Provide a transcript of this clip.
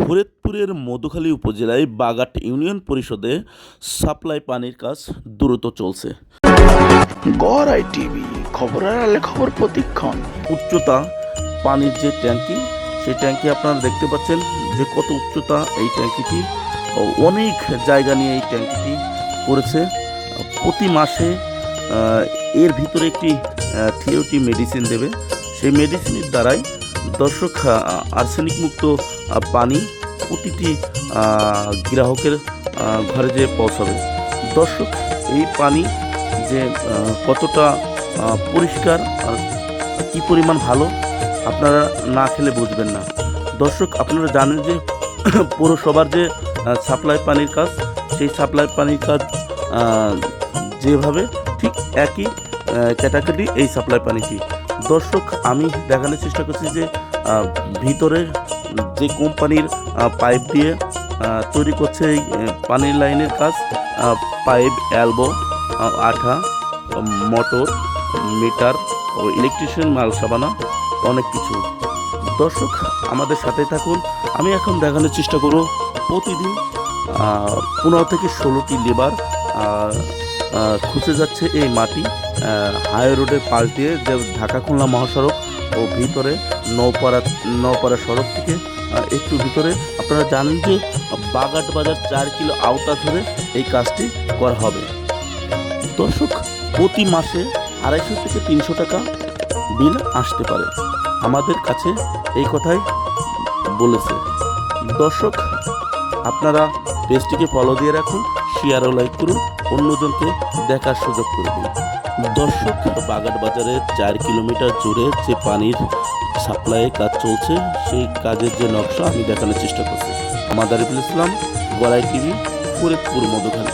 ফরিদপুরের মধুখালী উপজেলায় বাগাট ইউনিয়ন পরিষদে সাপ্লাই পানির কাজ দ্রুত চলছে। গড় আইটিভি খবরের আলে খবর প্রতিক্ষণ। উচ্চতা পানির যে ট্যাঙ্কি, সেই ট্যাঙ্কি আপনারা দেখতে পাচ্ছেন যে কত উচ্চতা এই ট্যাঙ্কিটি। অনেক জায়গা নিয়ে এই ট্যাঙ্কিটি করেছে। প্রতি মাসে এর ভিতরে একটি থিওটি মেডিসিন দেবে। সেই মেডিসিনের দ্বারাই দর্শক আর্সেনিক মুক্ত পানি প্রতিটি গ্রাহকের ঘরে যে পৌঁছাবে। দর্শক, এই পানি যে কতটা পরিষ্কার আর কী পরিমাণ ভালো আপনারা না খেলে বুঝবেন না। দর্শক, আপনারা জানেন যে পৌরসভার যে সাপ্লাই পানির কাজ, সেই সাপ্লাই পানির কাজ যেভাবে ঠিক একই ক্যাটাগরি এই সাপ্লাই পানিটি। দর্শক, আমি দেখানোর চেষ্টা করছি যে ভিতরে যে কোম্পানির পাইপ দিয়ে তৈরি করছে এই পানির লাইনের কাজ, পাইপ, অ্যালবো, আঠা, মোটর, মিটার ও ইলেকট্রিশিয়ান মাল সাবানা, অনেক কিছু। দর্শক, আমাদের সাথে থাকুন। আমি এখন দেখানোর চেষ্টা করব প্রতিদিন 15 থেকে 16টি লেবার খুঁজে যাচ্ছে এই মাটি হাই রোডের পাশ দিয়ে, যে ঢাকা খুলনা মহাসড়ক ও ভিতরে নওপাড়া সড়ক থেকে একটু ভিতরে। আপনারা জানেন যে বাগাট বাজার 4 কিলো আওতা ধরে এই কাজটি করা হবে। দর্শক, প্রতি মাসে 250 থেকে 300 টাকা বিল আসতে পারে, আমাদের কাছে এই কথাই বলেছে। দর্শক, আপনারা পেজটিকে ফলো দিয়ে রাখুন, শেয়ার ও লাইক করুন, অন্যজনকে দেখার সুযোগ করে দিন। দর্শক, বাগাট বাজারে 4 কিলোমিটার জুড়ে যে পানির সাপ্লাইয়ের কাজ চলছে, সেই কাজের যে নকশা আমি দেখানোর চেষ্টা করছি। আমার আরিফুল ইসলাম, গড় আইটিভি, ফরিদপুর, মধুখালী।